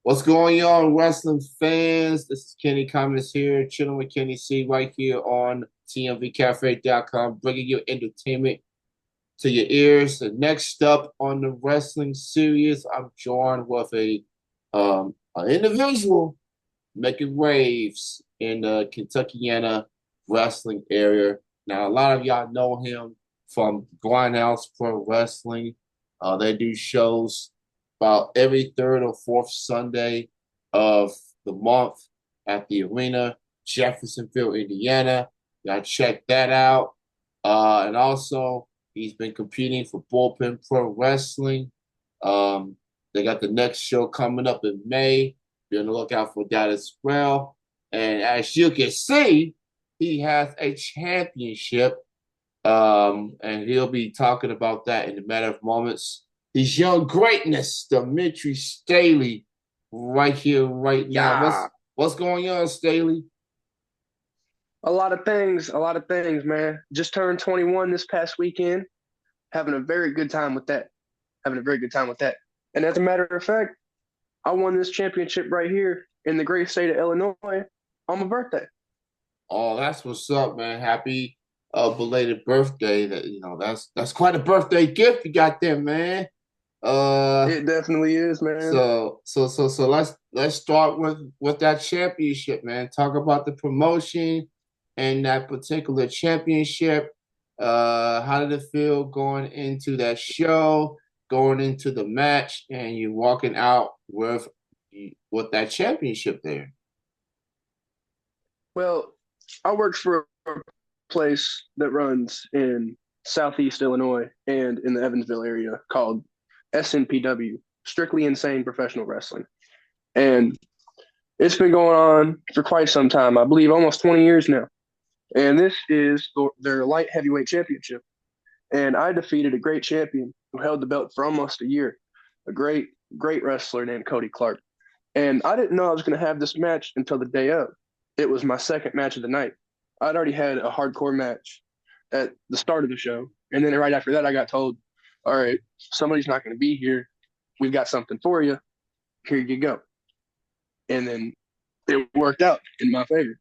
What's going on, wrestling fans? This is Kenny Cummins here, chilling with Kenny C right here on TMVCafe.com, bringing you entertainment to your ears. The next up on the wrestling series, I'm joined with an individual making waves in the Kentuckiana wrestling area. Now, a lot of y'all know him from Grindhouse Pro Wrestling. They do shows about every third or fourth Sunday of the month at the arena, Jeffersonville, Indiana. Y'all check that out. And also, he's been competing for Bullpen Pro Wrestling. They got the next show coming up in May. Be on the lookout for that as well. And as you can see, he has a championship. And he'll be talking about that in a matter of moments. His young greatness, Dimitri Staley, right here, right now. Yeah, What's going on, Staley? a lot of things, man. Just turned 21 this past weekend. Having a very good time with that. Having a very good time with that. And as a matter of fact, I won this championship right here in the great state of Illinois on my birthday. Oh, that's what's up, man. Happy belated birthday. That's quite a birthday gift you got there, man. Uh It definitely is, man. so let's start with that championship, man. Talk about the promotion and that particular championship. How did it feel going into that show, going into the match, and you walking out with that championship there? Well, I worked for a place that runs in Southeast Illinois and in the Evansville area called SNPW, Strictly Insane Professional Wrestling. And it's been going on for quite some time. I believe almost 20 years now. And this is their light heavyweight championship. And I defeated a great champion who held the belt for almost a year, a great wrestler named Cody Clark. And I didn't know I was going to have this match until the day of. It was my second match of the night. I'd already had a hardcore match at the start of the show. And then right after that, I got told, all right, somebody's not going to be here. We've got something for you. Here you go. And then it worked out in my favor.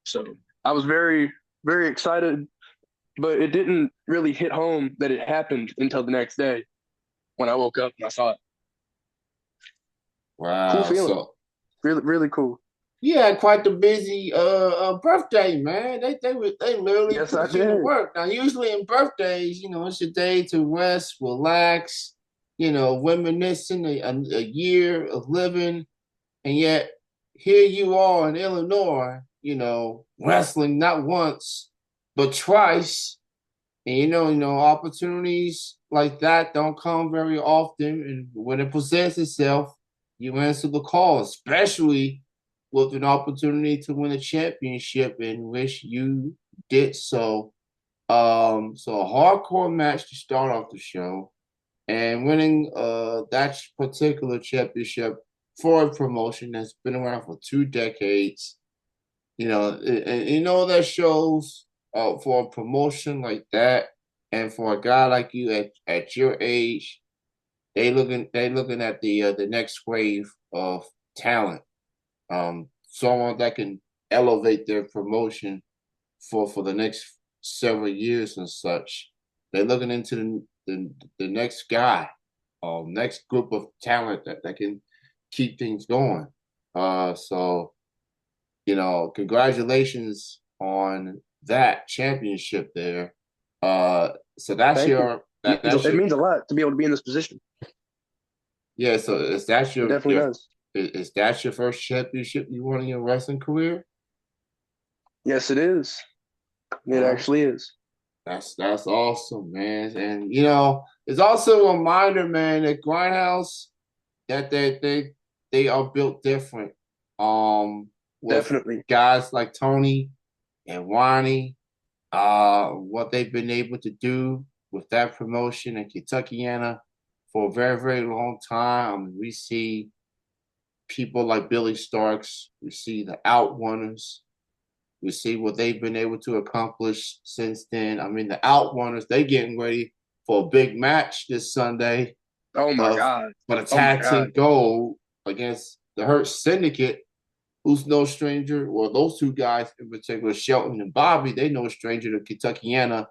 So I was very excited, but it didn't really hit home that it happened until the next day when I woke up and I saw it. Cool Wow. feeling. Really cool. You had quite the busy birthday, man. They literally Yes, I put you to did. work. Now, usually in birthdays, it's your day to rest, relax, reminiscing a year of living, and yet here you are in Illinois, wrestling not once but twice, and opportunities like that don't come very often, and when it presents itself, you answer the call, especially with an opportunity to win a championship in which you did so. So a hardcore match to start off the show, and winning that particular championship for a promotion that's been around for 2 decades. And that shows for a promotion like that, and for a guy like you at your age, they looking at the next wave of talent, someone that can elevate their promotion for the next several years and such. They're looking into the next guy, next group of talent that can keep things going. So congratulations on that championship there. So that's Thank you. your that that's It your means a lot to be able to be in this position. yeah. So is that It definitely does. is that your first championship you won in your wrestling career? Yes, it is. It Wow. actually is. That's awesome, man. And it's also a reminder, man, that Grindhouse that they are built different. With Definitely. guys like Tony and Ronnie, what they've been able to do with that promotion in Kentuckiana for a very, very long time. We see people like Billy Starks, we see the Outrunners, we see what they've been able to accomplish since then. I mean, the Outrunners, they getting ready for a big match this Sunday Oh my of God. for the Oh my tag God. team gold against the Hurt Syndicate, who's no stranger, well, those two guys in particular, Shelton and Bobby, they no stranger to Kentuckiana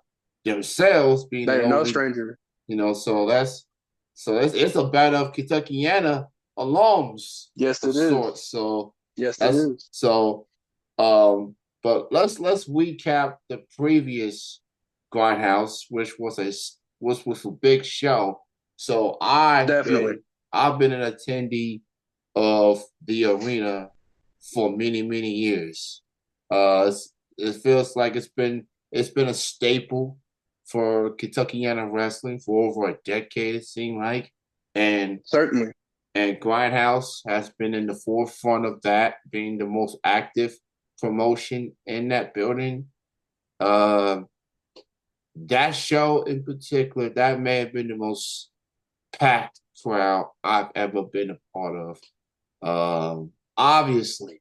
themselves, being the They are no only, stranger. so it's a battle of Kentuckiana alums Yes, of it is. sorts. So Yes, it that's is. so um but let's recap the previous Grindhouse, which was a big show. So Definitely. I've been an attendee of the arena for many, many years. It feels like it's been a staple for Kentuckiana wrestling for over a decade, it seemed like. And Certainly. and Grindhouse has been in the forefront of that, being the most active promotion in that building. Uh, that show in particular, that may have been the most packed crowd I've ever been a part of. Obviously,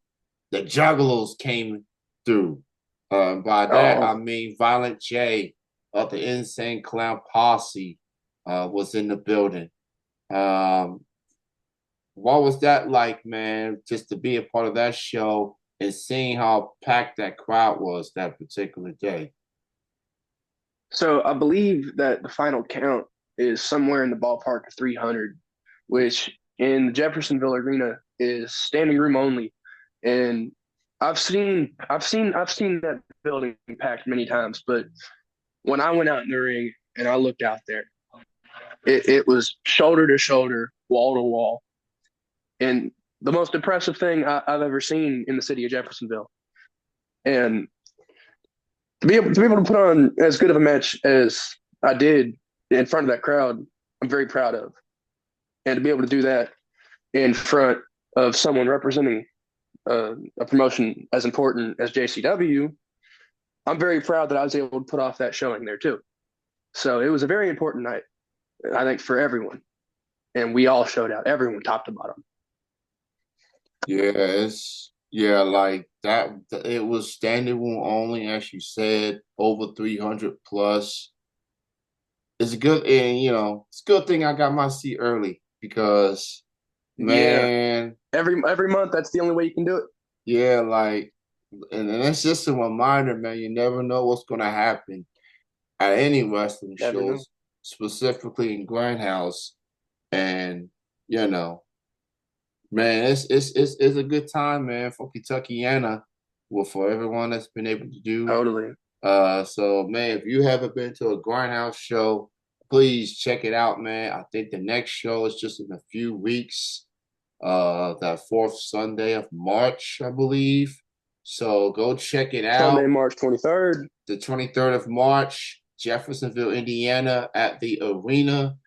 the Juggalos came through. By that, I Oh, mean Violent J of the Insane Clown Posse was in the building. Um, what was that like, man? Just to be a part of that show and seeing how packed that crowd was that particular day. so I believe that the final count is somewhere in the ballpark of 300, which in the Jeffersonville Arena is standing room only. And I've seen that building packed many times, but when I went out in the ring and I looked out there, it was shoulder to shoulder, wall to wall, and the most impressive thing I've ever seen in the city of Jeffersonville. And to be able to put on as good of a match as I did in front of that crowd, I'm very proud of. And to be able to do that in front of someone representing a promotion as important as JCW, I'm very proud that I was able to put off that showing there too. So it was a very important night, I think, for everyone. And we all showed out, everyone top to bottom. Like that. It was standing room only, as you said, over 300 plus. It's a good, and it's a good thing I got my seat early because, Yeah. man, Every month, that's the only way you can do it. yeah, like, and it's just a reminder, man. You never know what's gonna happen at any wrestling Never know. shows, specifically in Grindhouse, and you know, man, it's a good time, man, for Kentuckiana, well, for everyone that's been able to do. Totally. So man, if you haven't been to a Grindhouse show, please check it out, man. I think the next show is just in a few weeks. That fourth Sunday of March, I believe. So go check it Sunday, out. March 23rd. The 23rd of March, Jeffersonville, Indiana, at the arena.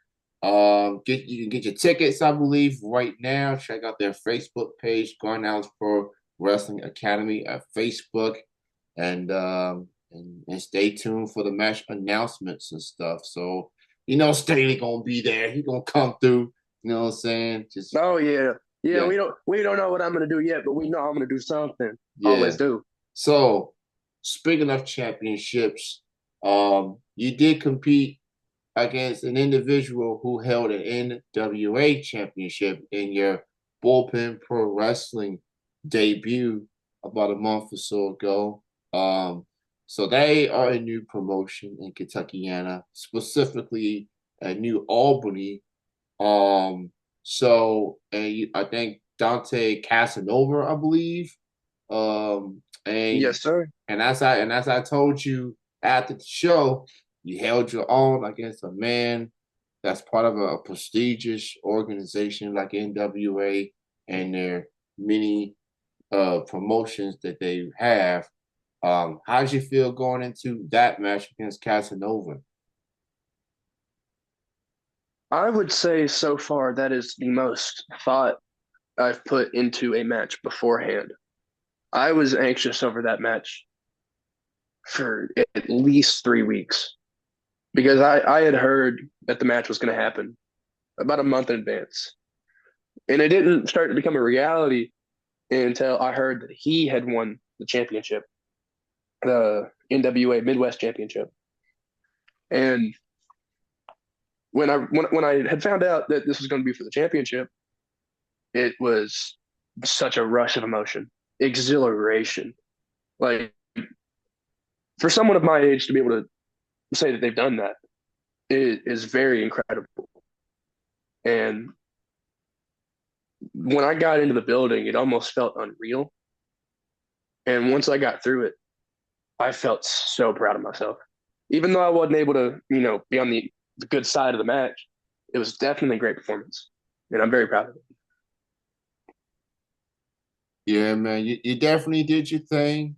You can get your tickets, I believe, right now. Check out their Facebook page, Garnell's Pro Wrestling Academy at Facebook, and stay tuned for the match announcements and stuff. So Staley gonna be there. He gonna come through. You know what I'm saying? Just Oh yeah. Yeah, yeah, we don't know what I'm gonna do yet, but we know I'm gonna do something. yeah. Always do. So speaking of championships, you did compete against an individual who held an NWA championship in your bullpen pro wrestling debut about a month or so ago. So they are a new promotion in Kentuckiana, specifically at New Albany. Um, I think Dante Casanova, I believe. And Yes, sir. as I told you after the show, you held your own against a man that's part of a prestigious organization like NWA and their many promotions that they have. How did you feel going into that match against Casanova? I would say so far that is the most thought I've put into a match beforehand. I was anxious over that match for at least 3 weeks because I had heard that the match was going to happen about a month in advance. And it didn't start to become a reality until I heard that he had won the championship, the NWA Midwest Championship. And when I had found out that this was going to be for the championship, it was such a rush of emotion, exhilaration. Like for someone of my age to be able to say that they've done that is very incredible. And when I got into the building, it almost felt unreal. And once I got through it, I felt so proud of myself. Even though I wasn't able to, be on the good side of the match, it was definitely a great performance. And I'm very proud of it. Yeah, man, you definitely did your thing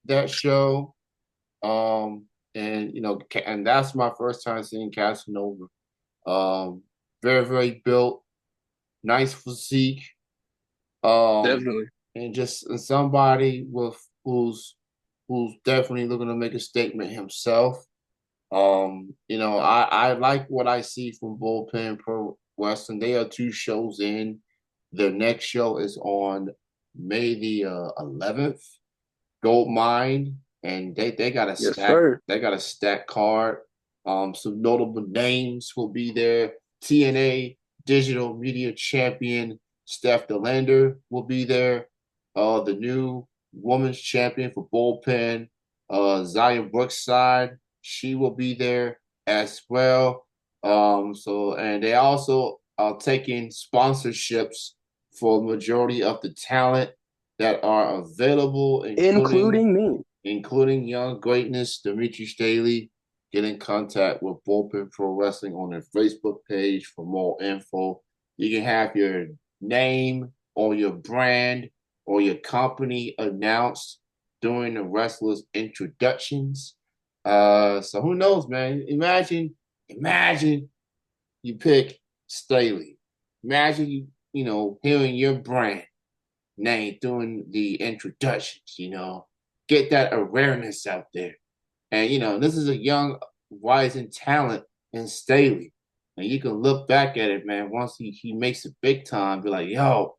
that show. And and that's my first time seeing Casanova. Um, very, very built, nice physique. Um, Definitely. and just somebody who's definitely looking to make a statement himself. I like what I see from Bullpen Pro Wrestling. They are 2 shows in. Their next show is on May the 11th. Gold Mine, and they got a Yes, stack. sir. They got a stack card. Some notable names will be there. TNA Digital Media Champion Steph Delander will be there. The new Women's Champion for Bullpen, Zaya Brookside, she will be there as well. And they also are taking sponsorships for the majority of the talent that are available, Including me. including Young Greatness, Dimitri Staley. Get in contact with Bullpen Pro Wrestling on their Facebook page for more info. You can have your name or your brand or your company announced during the wrestlers' introductions. So who knows, man? Imagine you pick Staley. Imagine hearing your brand name during the introductions, get that awareness out there. And, this is a young, rising talent in Staley. And you can look back at it, man, once he makes it big time, be like, yo,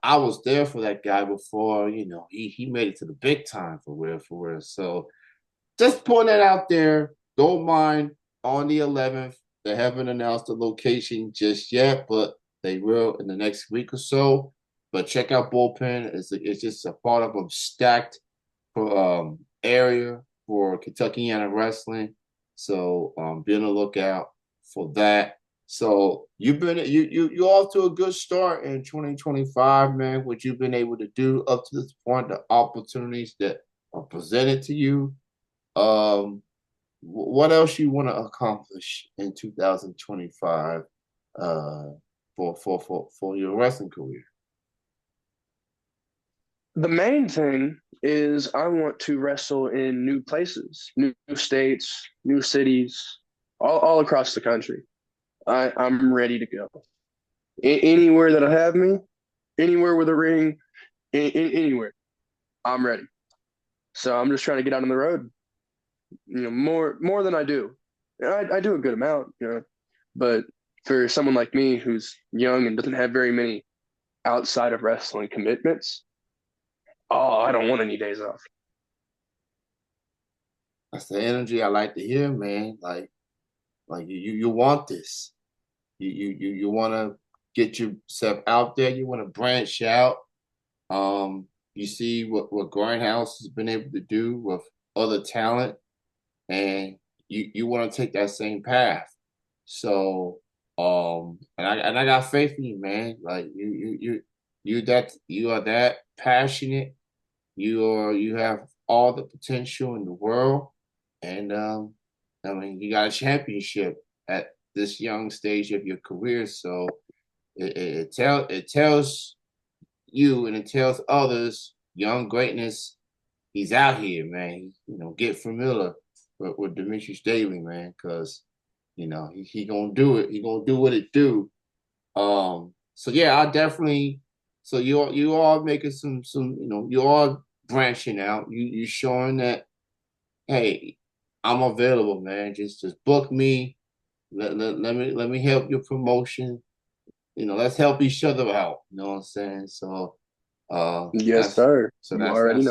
I was there for that guy before, he made it to the big time for real, for real. So just putting that out there. Don't mind on the 11th. They haven't announced the location just yet, but they will in the next week or so. But check out Bullpen. It's just a part of a stacked area for Kentuckiana wrestling. So be on the lookout for that. So you're off to a good start in 2025, man. What you've been able to do up to this point, the opportunities that are presented to you. Um, what else you want to accomplish in 2025 uh, for your wrestling career? The main thing is I want to wrestle in new places, new states, new cities, all across the country. I'm ready to go. Anywhere that'll have me, anywhere with a ring, anywhere, I'm ready. So I'm just trying to get out on the road, more than I do. I do a good amount, but for someone like me who's young and doesn't have very many outside of wrestling commitments, oh, I don't want any days off. That's the energy I like to hear, man. Like you want this. You want to get yourself out there. You want to branch out. You see what Grindhouse has been able to do with other talent, and you want to take that same path. So, and I got faith in you, man. Like you are that passionate. You have all the potential in the world, and I mean you got a championship at this young stage of your career. So it tells you and it tells others, young greatness, he's out here, man. Get familiar with Dimitri Staley, man, because he gonna do it. He gonna do what it do. So yeah, I definitely. So you are making some you are branching out. You showing that hey, I'm available, man. Just book me. Let me help your promotion. Let's help each other out. You know what I'm saying? So Yes, that's sir. so You that's already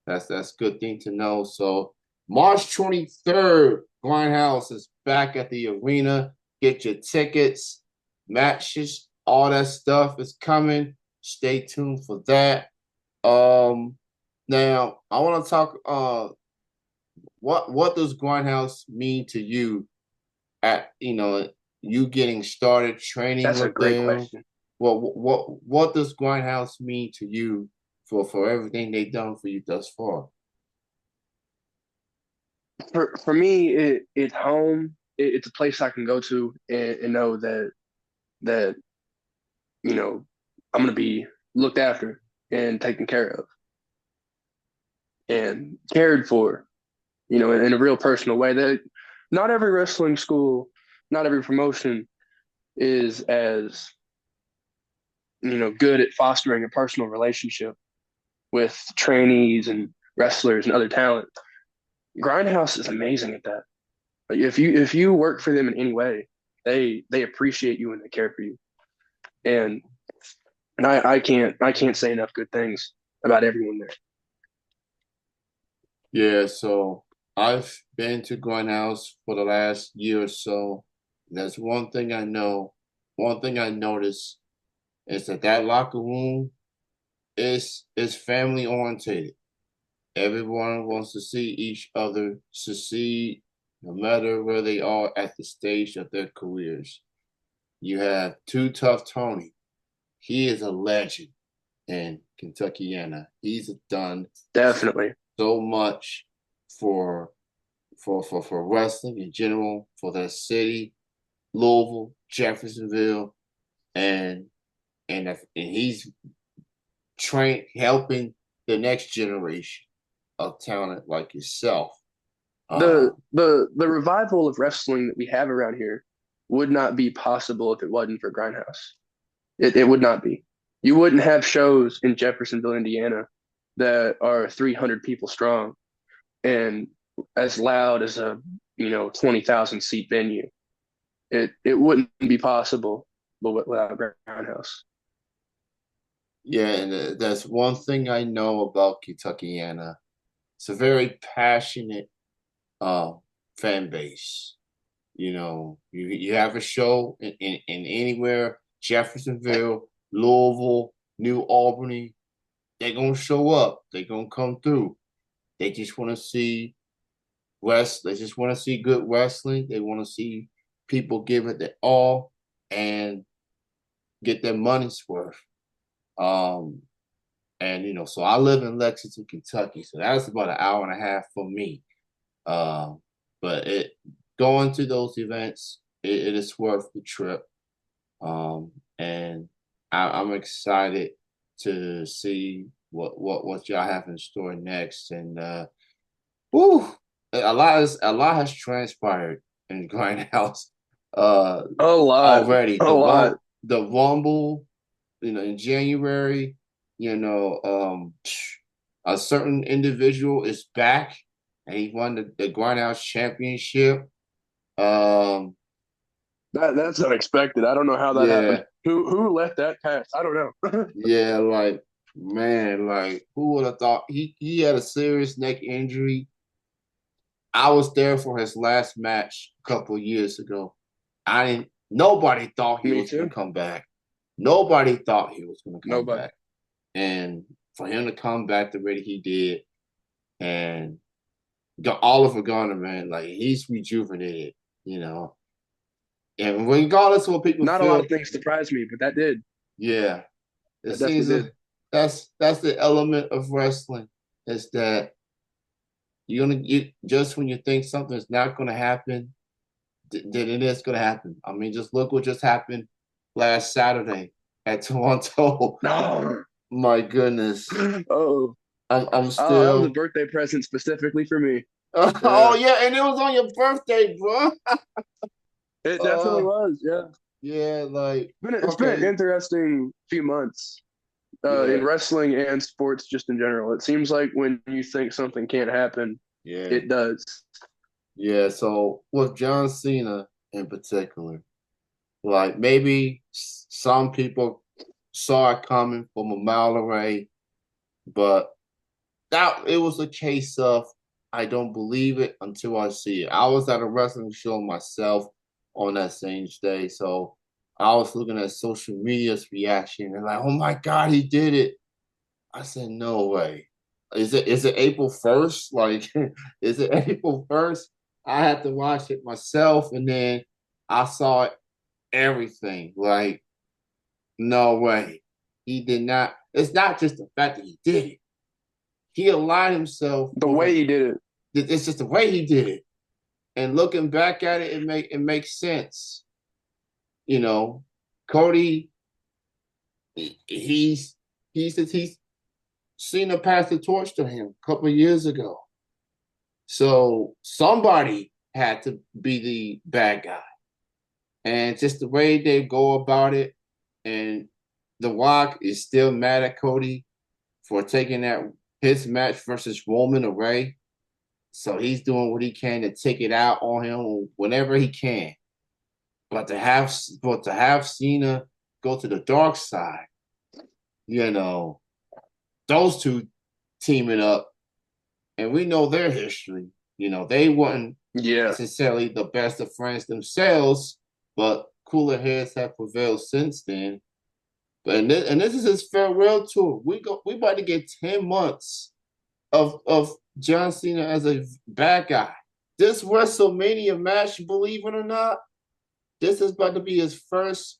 that's know. that's good thing to know. So March 23rd, Grindhouse is back at the arena. Get your tickets, matches, all that stuff is coming. Stay tuned for that. Um, Now I want to talk. What does Grindhouse mean to you? At you getting started training That's a with great them. question. What does Grindhouse mean to you for everything they've done for you thus far? For me, it's home. It's a place I can go to and know that you know I'm gonna be looked after and taken care of and cared for. In a real personal way. That not every wrestling school, not every promotion is as good at fostering a personal relationship with trainees and wrestlers and other talent. Grindhouse is amazing at that. Like, if you work for them in any way, they appreciate you and they care for you. And and I can't say enough good things about everyone there. Yeah, so I've been to Grindhouse for the last year or so. There's one thing I know, one thing I noticed is that locker room is family orientated. Everyone wants to see each other succeed, no matter where they are at the stage of their careers. You have Too Tough Tony. He is a legend in Kentuckiana. He's done Definitely. so much for for wrestling in general, for that city, Louisville, Jeffersonville, and and he's trained helping the next generation of talent like yourself. Uh, The revival of wrestling that we have around here would not be possible if it wasn't for Grindhouse. It would not be. You wouldn't have shows in Jeffersonville, Indiana, that are 300 people strong and as loud as a 20,000 seat venue. It wouldn't be possible without Grindhouse. yeah, and that's one thing I know about Kentuckiana. It's a very passionate uh, fan base. You have a show in anywhere, Jeffersonville, Louisville, New Albany, they're gonna show up. They're gonna come through. They just want to see They just want to see good wrestling. They want to see people give it their all and get their money's worth. Um, and so I live in Lexington, Kentucky, so that's about an hour and a half for me. Um, but it going to those events, it is worth the trip. And I'm excited to see what y'all have in store next. And whew, a lot has transpired in Grindhouse uh A lot, already. a lot. The Rumble, in January, a certain individual is back and he won the Grindhouse championship. Um, That's unexpected. I don't know how that yeah, happened. Who let that pass? I don't know. yeah, like man, like who would have thought he had a serious neck injury. I was there for his last match a couple of years ago. I didn't nobody thought he Me was gonna too. come back. Nobody thought he was gonna come Nobody. back. And for him to come back the way he did and got Oliver Garner, man, like he's rejuvenated, you know. And regardless of what people Not a lot feel, of things surprised me, but that did. yeah, it That seems definitely did. that's the element of wrestling is that you just when you think something's not gonna happen, then it is gonna happen. I mean, just look what just happened last Saturday at Toronto. No. My goodness, Oh, I'm oh, that was a still. birthday present specifically for me. Oh Yeah, yeah, and it was on your birthday, bro. it definitely Uh, was. Yeah, yeah, like it's been an okay, interesting few months in yeah, wrestling and sports just in general. It seems like when you think something can't happen, yeah, it does. yeah. So with John Cena in particular, like maybe some people saw it coming from a mile away, but that it was a case of I don't believe it until I see it. I was at a wrestling show myself on that same day, so I was looking at social media's reaction and like, oh my God, he did it. I said, no way. Is it April 1st? Like, is it April 1st? I had to watch it myself and then I saw everything. Like, no way. He did not. It's not just the fact that he did it. He aligned himself The with way a. he did it. It's just the way he did it. And looking back at it, it makes sense. You know, Cody, he's he's Cena passed the torch to him a couple of years ago. So somebody had to be the bad guy. And just the way they go about it, and The Rock is still mad at Cody for taking that his match versus Roman away. So he's doing what he can to take it out on him whenever he can. But to have Cena go to the dark side, you know, those two teaming up, and we know their history. They weren't Yeah, necessarily the best of friends themselves, but cooler heads have prevailed since then. And this is his farewell tour. We about to get 10 months of John Cena as a bad guy. This WrestleMania match, believe it or not, this is about to be his first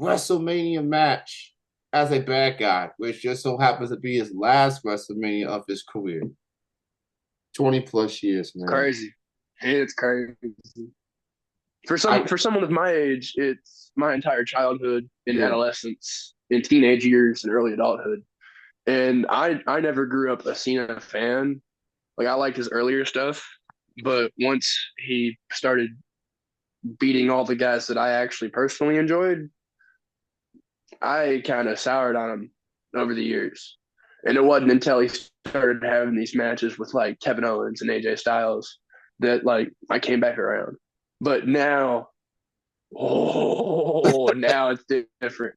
WrestleMania match as a bad guy, which just so happens to be his last WrestleMania of his career. 20 plus years, man. crazy. It's crazy. For I someone of my age, it's my entire childhood and Yeah, adolescence, in teenage years and early adulthood. And I never grew up a Cena fan. Like I liked his earlier stuff, but once he started beating all the guys that I actually personally enjoyed, I kind of soured on him over the years. And it wasn't until he started having these matches with like Kevin Owens and AJ Styles that like I came back around. But now, oh, now it's different.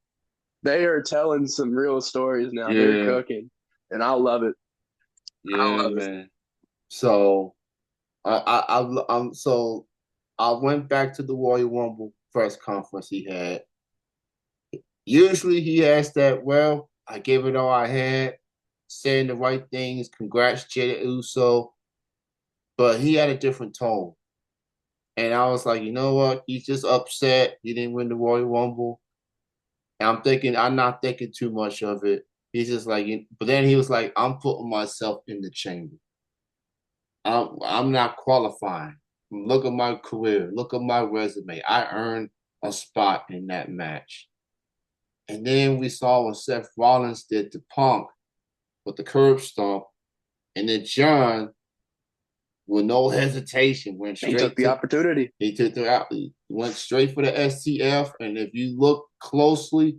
They are telling some real stories now. They're yeah, cooking, and I love it. I yeah, love it. man. So so I went back to the Royal Rumble press conference he had. Usually he has that, well, I gave it all I had, saying the right things, congrats Jey Uso, but he had a different tone. And I was like, you know what? He's just upset. He didn't win the Royal Rumble. And I'm not thinking too much of it. He's just like, but then he was like, I'm putting myself in the chamber. I'm not qualifying. Look at my career. Look at my resume. I earned a spot in that match. And then we saw what Seth Rollins did to Punk with the curb stomp. And then John, with no hesitation, went He took straight the to opportunity. he took the out. He went straight for the STF. And if you look closely,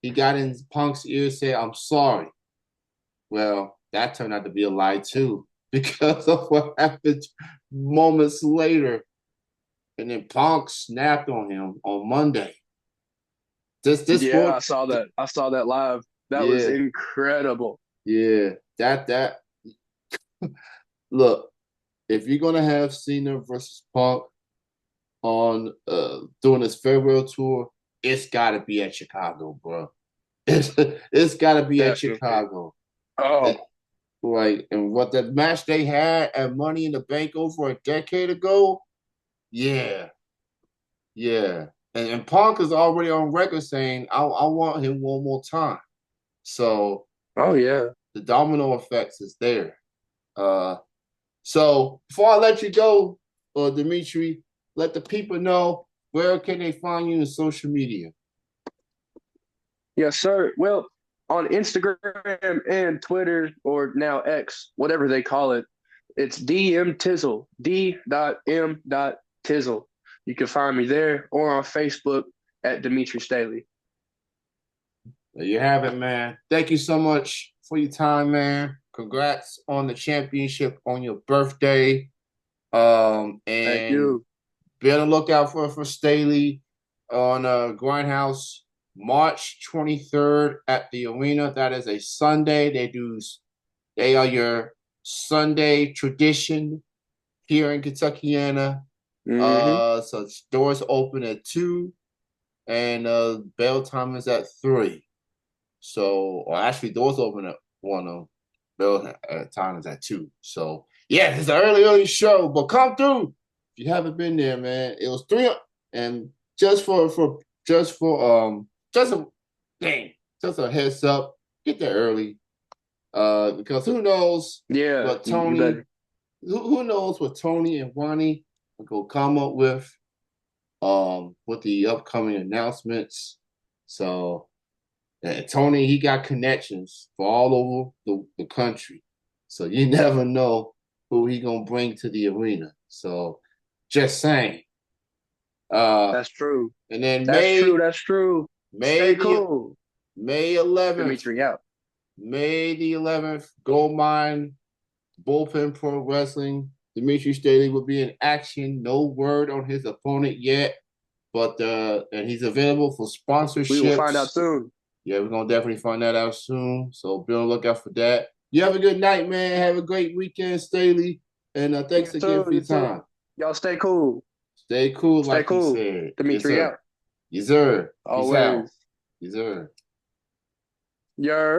he got in Punk's ear and said, I'm sorry. Well, that turned out to be a lie too, because of what happened moments later. And then Punk snapped on him on Monday. This Yeah, boy, I saw that. I saw that live. That was yeah, incredible. yeah. That look, if you're gonna have Cena versus Punk on doing his farewell tour, it's gotta be at Chicago, bro. It's gotta be at Definitely. Chicago. Oh, It, like, and what the match they had at Money in the Bank over a decade ago, yeah, yeah. And Punk is already on record saying, I want him one more time. So oh yeah. the domino effects is there. Uh, so before I let you go, Dimitri, let the people know where can they find you in social media. Yes, sir. Well, on Instagram and Twitter, or now X, whatever they call it, it's DM Tizzle, D.M. Tizzle. You can find me there or on Facebook at Dimitri Staley. There you have it, man. Thank you so much for your time, man. Congrats on the championship on your birthday. Thank And you. be on the lookout for Staley on Grindhouse March 23rd at the arena. That is a Sunday. They are your Sunday tradition here in Kentuckiana. Hmm. So doors open at 2. and bell time is at 3. So, or actually, doors open at 1. Bell time is at 2. So, yeah, it's an early show, but come through if you haven't been there, man. It was 3, and just for just a dang, just a heads up, get there early. Because who knows Yeah, what you Tony, better. who knows what Tony and Ronnie are gonna come up with the upcoming announcements. So Tony, he got connections for all over the country. So you never know who he gonna bring to the arena. So just saying. Uh That's true. and then That's true. That's true. May Stay the cool, May 11th, Dimitri. Out. May the 11th, Gold Mine Bullpen Pro Wrestling. Dimitri Staley will be in action. No word on his opponent yet, but and he's available for We will find out sponsorships. soon. Yeah, we're gonna definitely find that out soon. So be on the lookout for that. You have a good night, man. Have a great weekend, Staley. And You thanks again too. for You your too. time. Y'all stay cool. Stay cool, Stay like you cool. said. Yes, Dimitri sir. out. Yes, sir. Peace out. Always. Yes, sir. Yer.